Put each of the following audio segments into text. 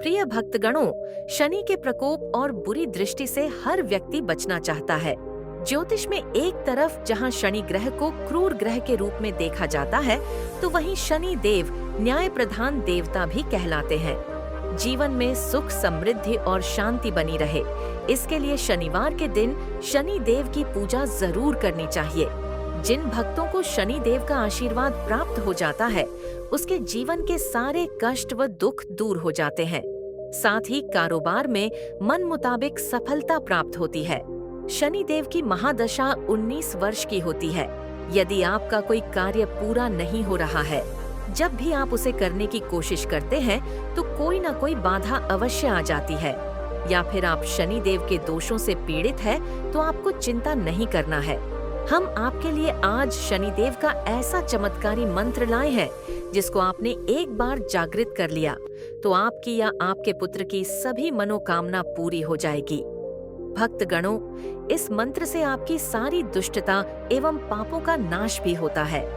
प्रिय भक्तगणों, शनि के प्रकोप और बुरी दृष्टि से हर व्यक्ति बचना चाहता है। ज्योतिष में एक तरफ जहां शनि ग्रह को क्रूर ग्रह के रूप में देखा जाता है, तो वहीं शनि देव न्याय प्रधान देवता भी कहलाते हैं। जीवन में सुख, समृद्धि और शांति बनी रहे, इसके लिए शनिवार के दिन शनि देव की पूजा जरूर करनी चाहिए। जिन भक्तों को शनि देव का आशीर्वाद प्राप्त हो जाता है, उसके जीवन के सारे कष्ट व दुख दूर हो जाते हैं। साथ ही कारोबार में मन मुताबिक सफलता प्राप्त होती है। शनि देव की महादशा 19 वर्ष की होती है। यदि आपका कोई कार्य पूरा नहीं हो रहा है, जब भी आप उसे करने की कोशिश करते हैं, तो कोई न कोई बाधा अवश्य आ जाती है। या फिर आप शनि देव के दोषों से पीड़ित है, तो आपको चिंता नहीं करना है। हम आपके लिए आज शनि देव का ऐसा चमत्कारी मंत्र लाए हैं, जिसको आपने एक बार जागृत कर लिया तो आपकी या आपके पुत्र की सभी मनोकामना पूरी हो जाएगी। भक्तगणों, इस मंत्र से आपकी सारी दुष्टता एवं पापों का नाश भी होता है।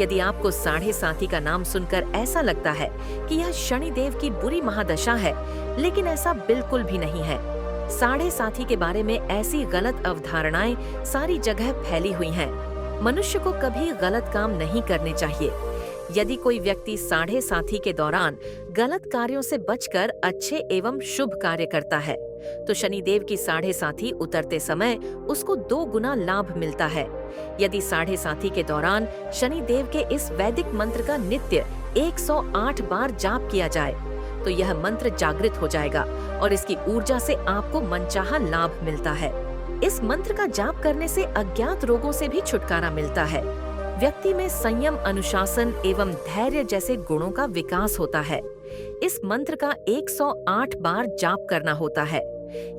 यदि आपको साढ़े साथी का नाम सुनकर ऐसा लगता है कि यह शनि देव की बुरी महादशा है, लेकिन ऐसा बिल्कुल भी नहीं है। साढ़े साथी के बारे में ऐसी गलत अवधारणाएं सारी जगह फैली हुई हैं। मनुष्य को कभी गलत काम नहीं करने चाहिए। यदि कोई व्यक्ति साढ़े साथी के दौरान गलत कार्यों से बचकर अच्छे एवं शुभ कार्य करता है, तो शनि देव की साढ़े साथी उतरते समय उसको 2 गुना लाभ मिलता है। यदि साढ़े साथी के दौरान शनि देव के इस वैदिक मंत्र का नित्य 108 बार जाप किया जाए, तो यह मंत्र जागृत हो जाएगा और इसकी ऊर्जा से आपको मनचाहा लाभ मिलता है। इस मंत्र का जाप करने से अज्ञात रोगों से भी छुटकारा मिलता है। व्यक्ति में संयम, अनुशासन एवं धैर्य जैसे गुणों का विकास होता है। इस मंत्र का 108 बार जाप करना होता है।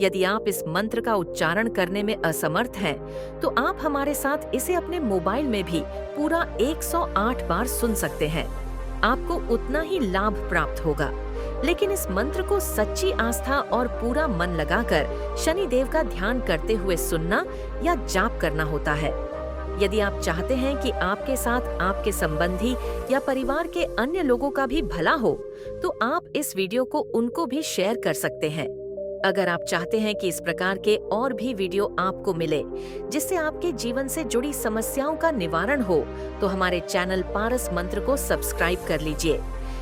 यदि आप इस मंत्र का उच्चारण करने में असमर्थ हैं, तो आप हमारे साथ इसे अपने मोबाइल में भी पूरा 108 बार सुन सकते हैं। आपको उतना ही लाभ प्राप्त होगा, लेकिन इस मंत्र को सच्ची आस्था और पूरा मन लगाकर शनि देव का ध्यान करते हुए सुनना या जाप करना होता है। यदि आप चाहते हैं कि आपके साथ आपके संबंधी या परिवार के अन्य लोगों का भी भला हो, तो आप इस वीडियो को उनको भी शेयर कर सकते हैं। अगर आप चाहते हैं कि इस प्रकार के और भी वीडियो आपको मिले, जिससे आपके जीवन से जुड़ी समस्याओं का निवारण हो, तो हमारे चैनल पारस मंत्र को सब्सक्राइब कर लीजिए।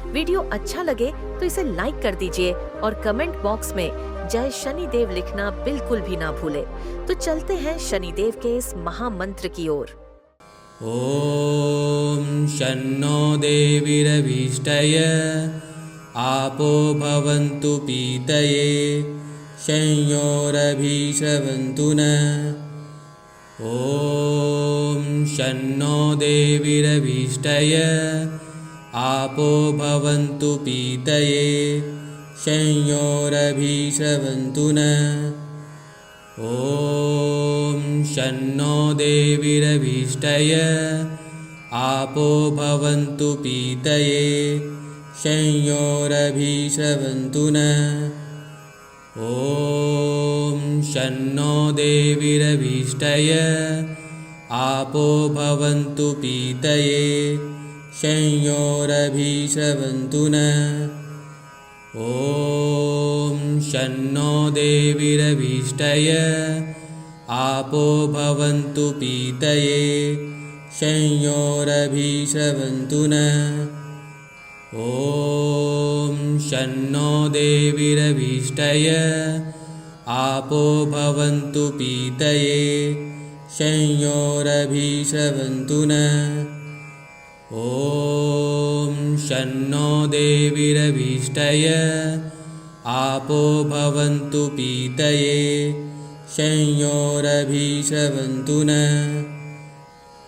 वीडियो अच्छा लगे तो इसे लाइक कर दीजिए और कमेंट बॉक्स में जय शनि देव लिखना बिल्कुल भी ना भूले। तो चलते हैं शनि देव के इस महामंत्र की ओर। ओम शन्नो देवीरभीष्टय आपो भवन्तु पीतये संयोरभीषवन्तु न। ओम शन्नो देवीरभीष्टय आपो भवन्तु पीतये संयोरभीषवन्तु न। ओम शन्नो देवीरभीष्टय आपो भवन्तु पीतये संयोरभीषवन्तु न। ओम शन्नो देवीरभीष्टय आपो भवन्तु पीतये संयोरभीषवन्तु न। ओम शन्नो देवीरभीष्टय आपो भवन्तु पीतये संयोरभीषवन्तु न। ओम शन्नो देवीरभीष्टय आपो भवन्तु पीतये संयोरभीषवन्तु न। ओम शन्नो देवीरभीष्टय आपो भवन्तु पीतये संयोरभीषवन्तु न।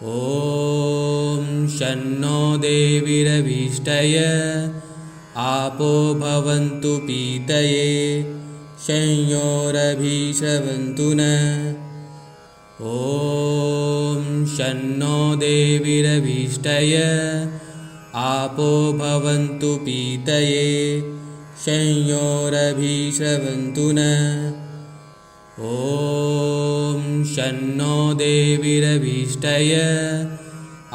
ओम शन्नो देवीरभीष्टय आपो भवन्तु पीतये संयोरभीषवन्तु न। ओम शन्नो देवीरभीष्टय आपो भवन्तु पीतये संयोरभीषवन्तु न। ओम शन्नो देवीरभीष्टय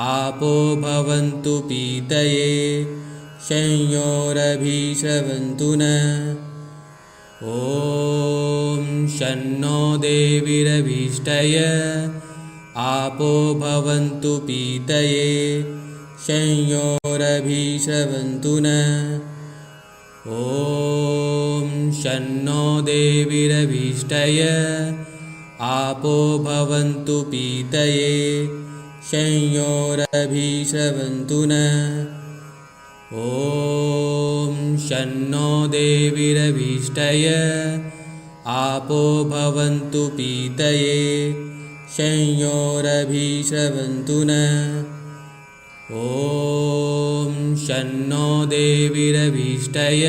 आपो भवन्तु पीतये संयोरभीषवन्तु न। ॐ शन्नो देवीरभीष्टय आपो भवन्तु पीतये संयोरभीषवन्तु नः। ॐ शन्नो देवीरभीष्टय आपो भवन्तु पीतये संयोरभीषवन्तु नः। ॐ शन्नो देवीरभीष्टय आपो भवन्तु पीतये संयोरभीषवन्तु नः। ॐ शन्नो देवीरभीष्टय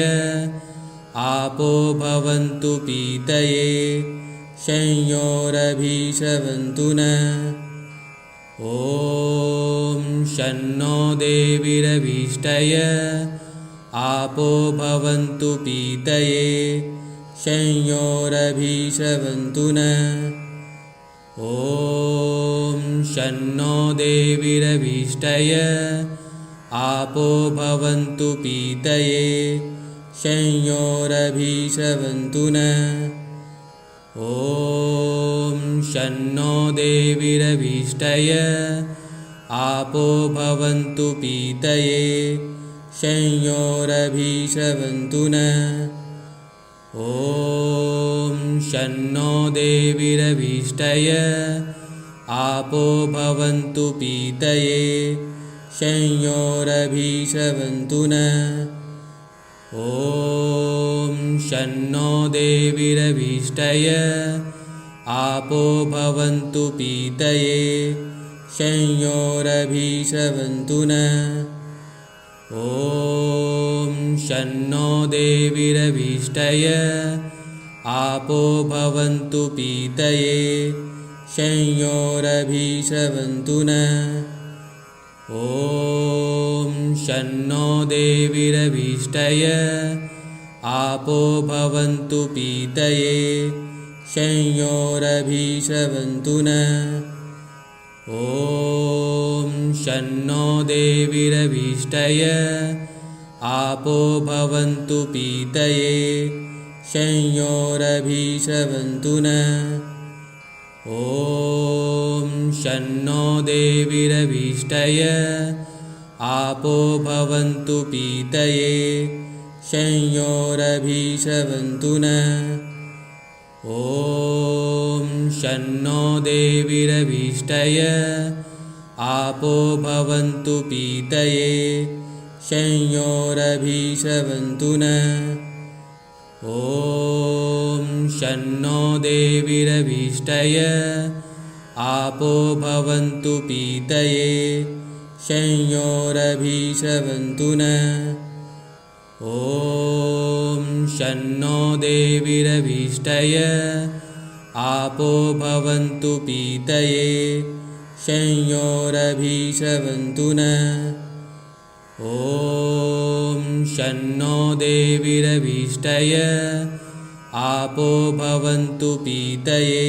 आपो भवन्तु पीतये संयोरभीषवन्तु नः। ॐ शन्नो देवीरभीष्टय आपो भवन्तु पीतये संयोरभीषवन्तु नः। ॐ शन्नो देवीरभीष्टय आपो भवन्तु पीतये संयोरभीषवन्तु नः। ॐ शन्नो देवीरभीष्टय आपो भवन्तु पीतये संयोरभीषवन्तु नः। ॐ शन्नो देवीरभीष्टय आपो भवन्तु पीतये संयोरभीषवन्तु नः। ॐ शन्नो देवीरभीष्टय आपो भवन्तु पीतये संयोरभीषवन्तु नः। ॐ शन्नो देवीरभीष्टय आपो भवन्तु पीतये संयोरभीषवन्तु नः। ॐ शन्नो देवीरभीष्टय आपो भवन्तु पीतये संयोरभीषवन्तु नः। ॐ शन्नो देवीरभीष्टय आपो भवन्तु पीतये संयोरभीषवन्तु नः। ॐ शन्नो देवीरभीष्टय आपो भवन्तु पीतये संयोरभीषवन्तु नः। ॐ शन्नो देवीरभीष्टय आपो भवन्तु पीतये संयोरभीषवन्तु नः। ॐ शन्नो देवीरभीष्टय आपो भवन्तु पीतये संयोरभीषवन्तु नः। ॐ शन्नो देवीरभीष्टय आपो भवन्तु पीतये संयोरभीषवन्तु नः। ॐ शन्नो देवीरभीष्टय आपो भवन्तु पीतये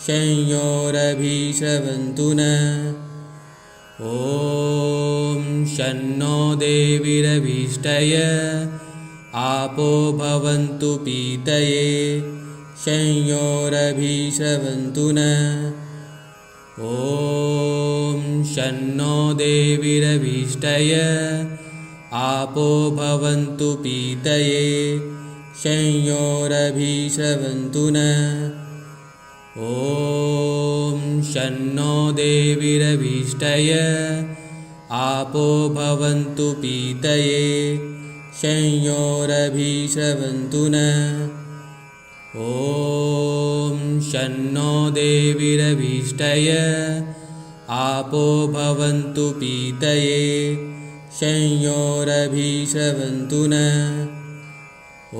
संयोरभीषवन्तु नः। ॐ शन्नो देवीरभीष्टय आपो भवन्तु पीतये संयोरभीषवन्तु नः। ॐ शन्नो देवीरभीष्टय आपो भवन्तु पीतये संयोरभीषवन्तु नः। ॐ शन्नो देवीरभीष्टय आपो भवन्तु पीतये संयोरभीषवन्तु नः। ॐ शन्नो देवीरभीष्टय आपो भवन्तु पीतये संयोरभीषवन्तु नः। ॐ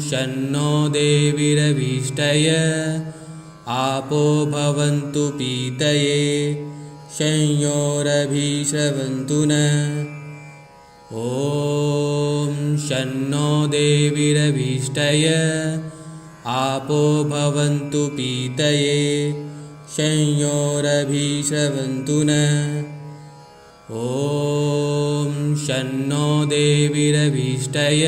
शन्नो देवीरभीष्टय आपो भवन्तु पीतये संयोरभीषवन्तु नः। ॐ शन्नो देवीरभीष्टय आपो भवन्तु पीतये संयोरभीषवन्तु नः। ॐ शन्नो देवीरभीष्टय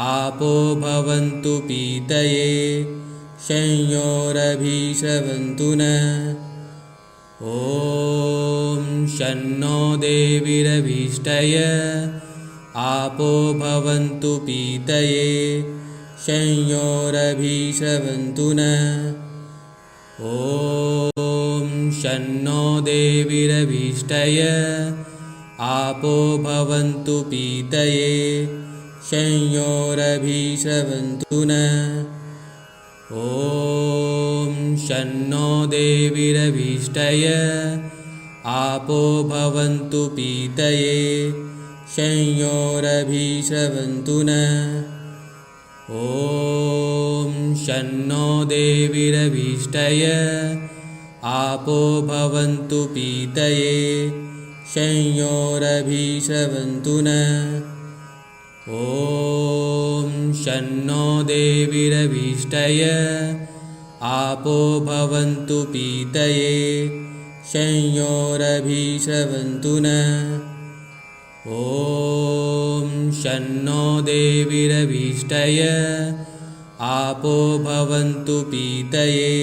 आपो भवन्तु पीतये संयोरभिषवन्तु नः। ॐ शन्नो देवीरभीष्टय आपो भवन्तु पीतये संयोरभिषवन्तु नः। ॐ शन्नो देवीरभीष्टय आपो भवन्तु पीतये संयोरभिषवन्तु नः। ॐ शन्नो देवीरभीष्टय आपो भवन्तु पीतये संयोरभिषवन्तु नः। ॐ शन्नो देवीरभीष्टय आपो भवन्तु पीतये संयोरभिषवन्तु नः। ॐ शन्नो देवीरभीष्टय आपो भवन्तु पीतये संयोरभिषवन्तु नः। ॐ शन्नो देवीरभीष्टय आपो भवन्तु पीतये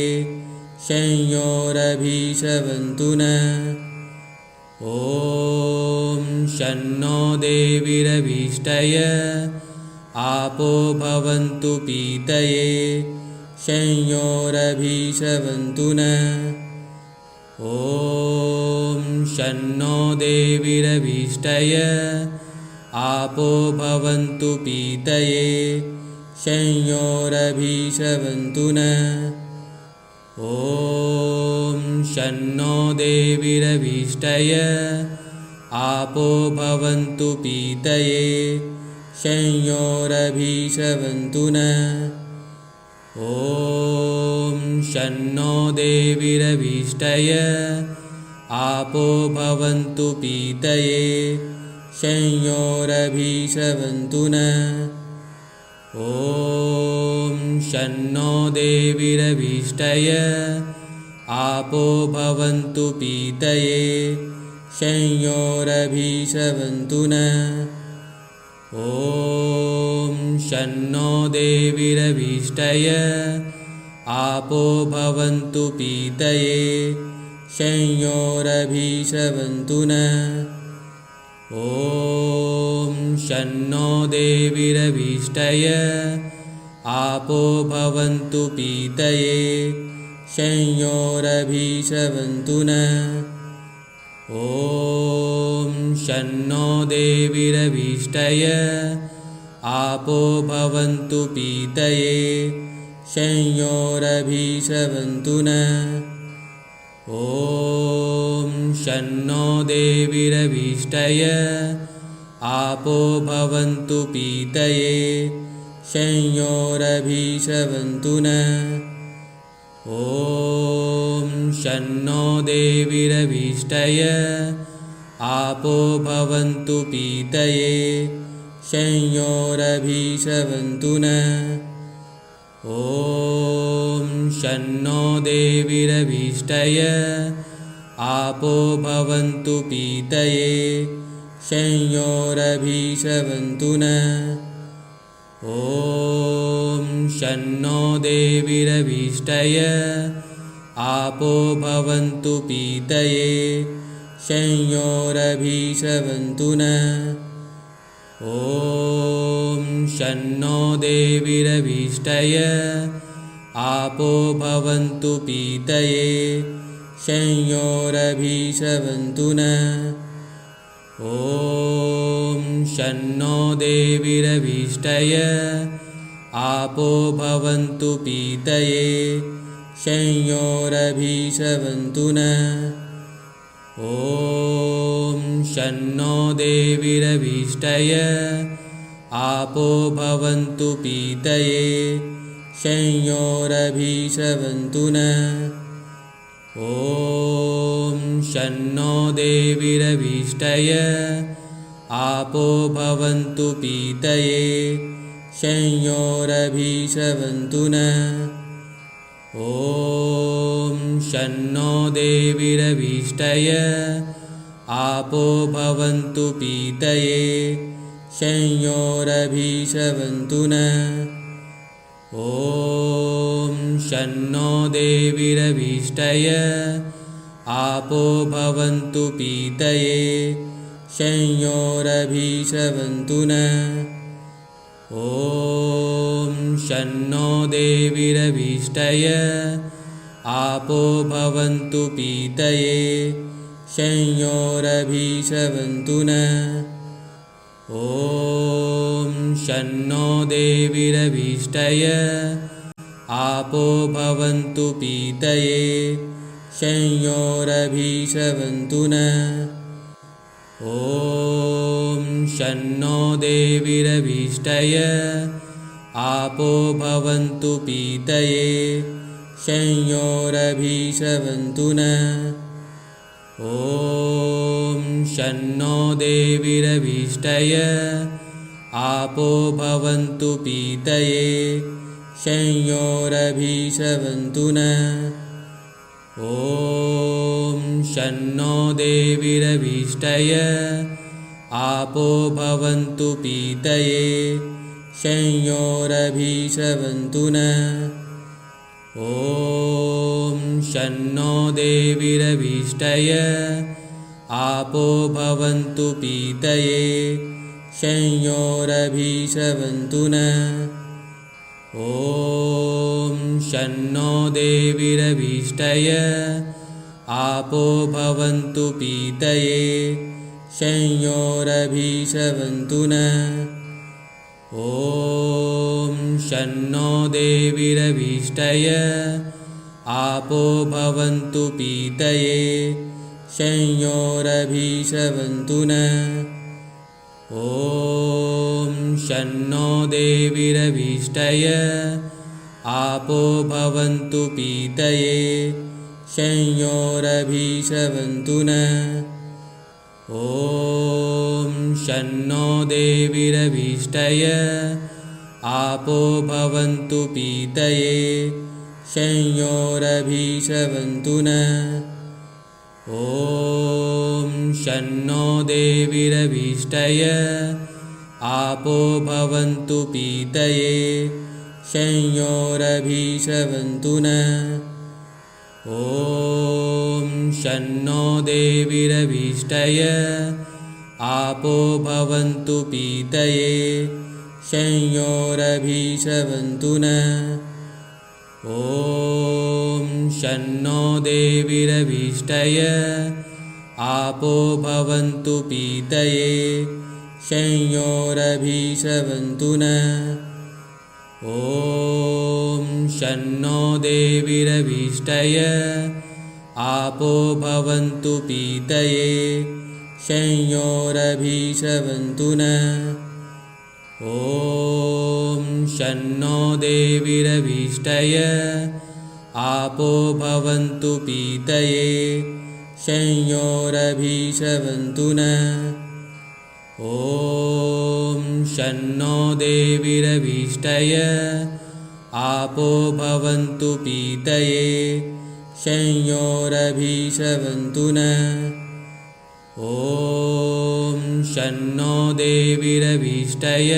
संयोरभिषवन्तु नः। ॐ शन्नो देवीरभीष्टय आपो भवन्तु पीतये संयोरभिषवन्तु नः। ॐ शन्नो देवीरभीष्टय आपो भवन्तु पीतये संयोरभिषवन्तु नः। ॐ शन्नो देवीरभीष्टय आपो भवन्तु पीतये संयोरभिषवन्तु नः। ॐ शन्नो देवीरभीष्टय आपो भवन्तु पीतये संयोरभिषवन्तु नः। ॐ शन्नो देवीरभीष्टय आपो भवन्तु पीतये संयोरभिषवन्तु नः। ॐ शन्नो देवीरभीष्टय आपो भवन्तु पीतये संयोरभिषवन्तु नः। ॐ शन्नो देवीरभीष्टय आपो भवन्तु पीतये संयोरभिषवन्तु नः। ॐ शन्नो देवीरभीष्टय आपो भवन्तु पीतये संयोरभिषवन्तु नः। ॐ शन्नो देवीरभीष्टय आपो भवन्तु पीतये संयोरभिषवन्तु नः। ॐ शन्नो देवीरभीष्टय आपो भवन्तु पीतये संयोरभिषवन्तु नः। ॐ शन्नो देवीरभीष्टय आपो भवन्तु पीतये संयोरभिषवन्तु नः। ॐ शन्नो देवीरभीष्टय आपो भवन्तु पीतये संयोरभिषवन्तु नः। ॐ शन्नो देवीरभीष्टय आपो भवन्तु पीतये संयोरभिषवन्तु नः। ॐ शन्नो देवीरभीष्टय आपो भवन्तु पीतये संयोरभिषवन्तु नः। ॐ शन्नो देवीरभीष्टय आपो भवन्तु पीतये संयोरभिषवन्तु नः। ॐ शन्नो देवीरभीष्टय आपो भवन्तु पीतये संयोरभिषवन्तु नः। ॐ शन्नो देवीरभीष्टय आपो भवन्तु पीतये संयोरभिषवन्तु नः। ॐ शन्नो देवीरभीष्टय आपो भवन्तु पीतये संयोरभिषवन्तु नः। ॐ शन्नो देवीरभीष्टय आपो भवन्तु पीतये संयोरभिषवन्तु नः। ॐ शन्नो देवीरभीष्टय आपो भवन्तु पीतये संयोरभिषवन्तु नः। ॐ शन्नो देवीरभीष्टय आपो भवन्तु पीतये संयोरभिषवन्तु नः। ॐ शन्नो देवीरभीष्टय आपो भवन्तु पीतये संयोरभिषवन्तु नः। ॐ शन्नो देवीरभीष्टय आपो भवन्तु पीतये संयोरभिषवन्तु नः। ॐ शन्नो देवीरभीष्टय आपो भवन्तु पीतये संयोरभिषवन्तु नः। ॐ शन्नो देवीरभीष्टय आपो भवन्तु पीतये संयोरभिषवन्तु नः। ॐ शन्नो देवीरभीष्टय आपो भवन्तु पीतये संयोरभिषवन्तु नः। ॐ शन्नो देवीरभीष्टय आपो भवन्तु पीतये संयोरभिषवन्तु नः। ॐ शन्नो देवीरभीष्टय आपो भवन्तु पीतये संयोरभिषवन्तु नः। ॐ शन्नो देवीरभीष्टय आपो भवन्तु पीतये संयोरभिषवन्तु नः। ॐ शन्नो देवीरभीष्टय आपो भवन्तु पीतये संयोरभिषवन्तु नः। ॐ शन्नो देवीरभीष्टय आपो भवन्तु पीतये संयोरभिषवन्तु नः। ॐ शन्नो देवीरभीष्टय आपो भवन्तु पीतये संयोरभिषवन्तु नः। ॐ शन्नो देवीरभीष्टय आपो भवन्तु पीतये संयोरभिषवन्तु नः। ॐ शन्नो देवीरभीष्टय आपो भवन्तु पीतये संयोरभिषवन्तु नः। ॐ शन्नो देवीरभीष्टय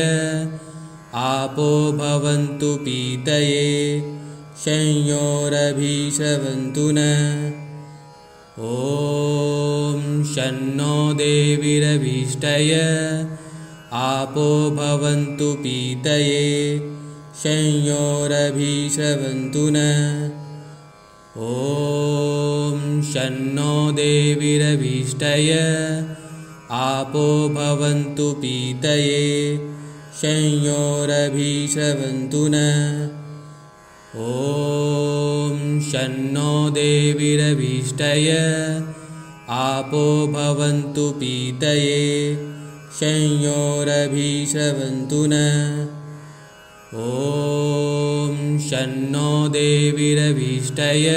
आपो भवन्तु पीतये संयोरभिषवन्तु नः। ॐ शन्नो देवीरभीष्टय आपो भवन्तु पीतये संयोरभिषवन्तु नः। ॐ शन्नो देवीरभीष्टय आपो भवन्तु पीतये संयोरभिषवन्तु नः। ॐ शन्नो देवीरभीष्टय आपो भवन्तु पीतये संयोरभिषवन्तु नः। ॐ शन्नो देवीरभीष्टय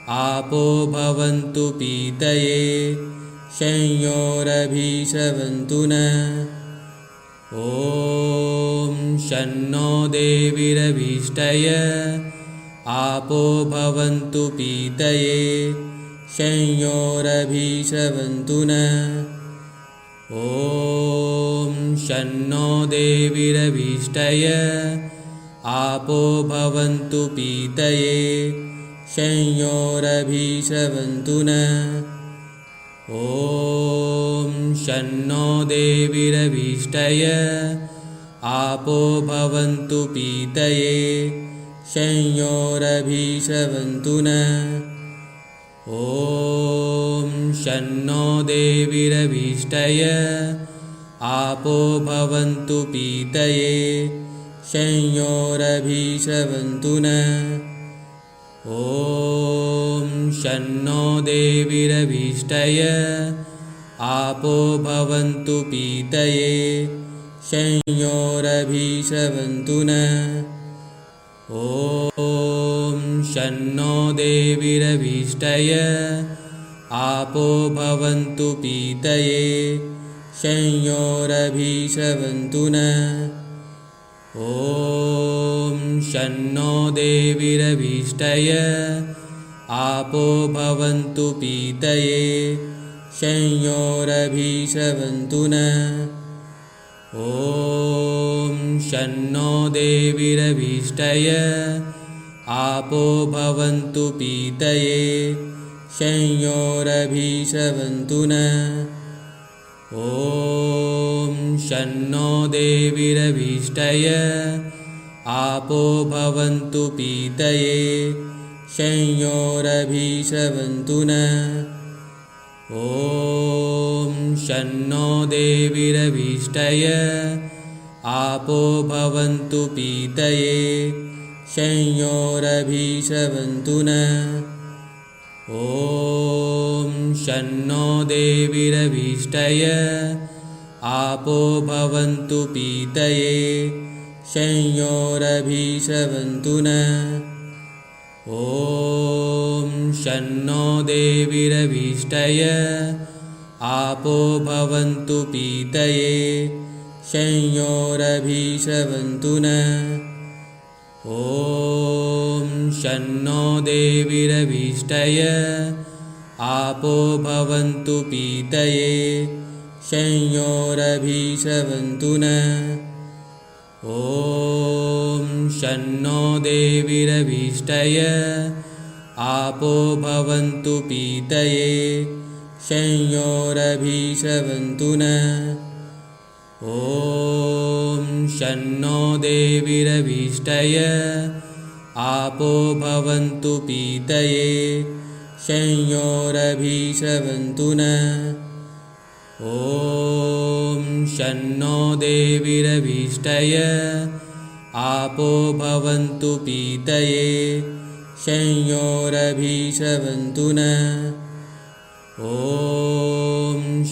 आपो भवन्तु पीतये संयोरभिषवन्तु नः। ॐ शन्नो देवीरभीष्टय आपो भवन्तु पीतये संयोरभिषवन्तु नः। ॐ शन्नो देवीरभीष्टय आपो भवन्तु पीतये संयोरभीषवन्तु नः। ॐ शन्नो देवीरभीष्टय आपो भवन्तु पीतये संयोरभीषवन्तु नः। ॐ शन्नो देवीरभीष्टय आपो भवन्तु पीतये संयोरभीषवन्तु नः। ॐ शन्नो देवीरभीष्टय आपो भवन्तु पीतये संयोरभीषवन्तु नः। ॐ शन्नो देवीरभीष्टय आपो भवन्तु पीतये संयोरभीषवन्तु नः। ॐ शन्नो देवीरभीष्टय आपो भवन्तु पीतये संयोरभीषवन्तु नः। ॐ शन्नो देवीरभीष्टय आपो भवन्तु पीतये संयोरभीषवन्तु नः। ॐ शन्नो देवीरभीष्टय आपो भवन्तु पीतये संयोरभीषवन्तु नः। ॐ शन्नो देवीरभीष्टय आपो भवन्तु पीतये संयोरभीषवन्तु नः। ॐ शन्नो देवीरभीष्टय आपो भवन्तु पीतये संयोरभीषवन्तु नः। ॐ शन्नो देवीरभीष्टय आपो भवन्तु पीतये संयोरभीषवन्तु नः। ॐ शन्नो देवीरभीष्टय आपो भवन्तु पीतये संयोरभीषवन्तु नः। ॐ शन्नो देवीरभीष्टय आपो भवन्तु पीतये संयोरभीषवन्तु नः। ॐ शन्नो देवीरभीष्टय आपो भवन्तु पीतये संयोरभीषवन्तु नः। ॐ शन्नो देवीरभीष्टय आपो भवन्तु पीतये संयोरभीषवन्तु नः। ॐ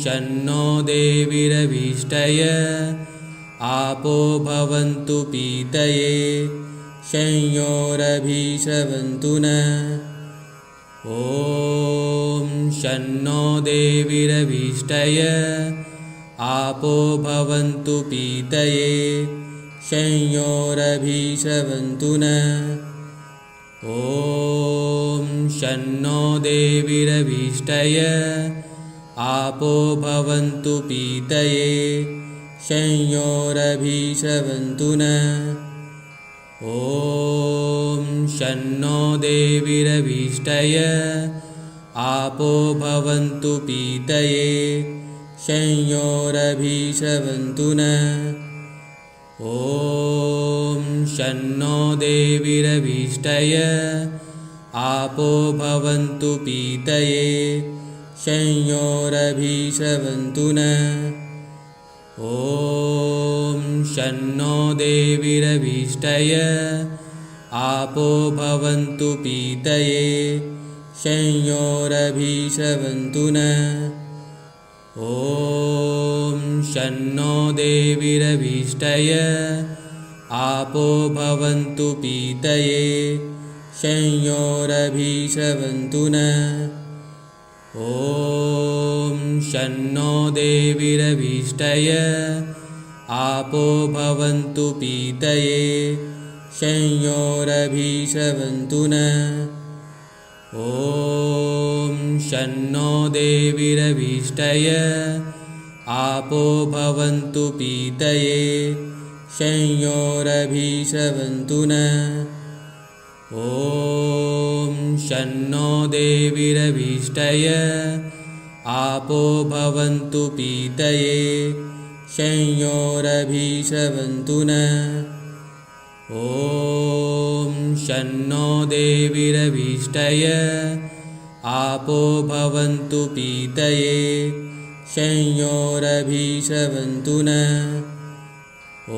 शन्नो देवीरभीष्टय आपो भवन्तु पीतये संयोरभीषवन्तु नः। ॐ शन्नो देवीरभीष्टय आपो भवन्तु पीतये संयोरभीषवन्तु नः। ॐ शन्नो देवीरभीष्टय आपो भवन्तु पीतये संयोरभीषवन्तु नः। ॐ शन्नो देवीरभीष्टय आपो भवन्तु पीतये संयोरभीषवन्तु नः। ॐ शन्नो देवीरभीष्टय आपो भवन्तु पीतये संयोरभीषवन्तु नः। ॐ शन्नो देवीरभीष्टय आपो भवन्तु पीतये संयोरभीषवन्तु नः। ॐ शन्नो देवीरभीष्टय आपो भवन्तु पीतये संयोरभीषवन्तु नः। ॐ शन्नो देवीरभीष्टय आपो भवन्तु पीतये संयोरभीषवन्तु नः। ॐ शन्नो देवीरभीष्टय आपो भवन्तु पीतये संयोरभिषवन्तु नः ॐ शन्नो देवीरभीष्टय आपो भवन्तु पीतये संयोरभिषवन्तु नः ॐ शन्नो देवीरभीष्टय आपो भवन्तु पीतये संयोरभिषवन्तु नः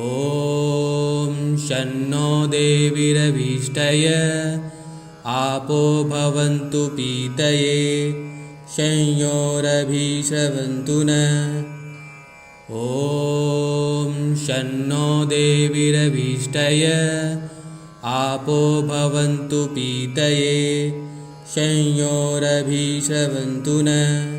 ॐ शन्नो देवीरभीष्टय आपो भवन्तु पीतये संयोरभिषवन्तु नः ॐ शन्नो देवीरभीष्टय आपो भवन्तु पीतये संयोरभिषवन्तु नः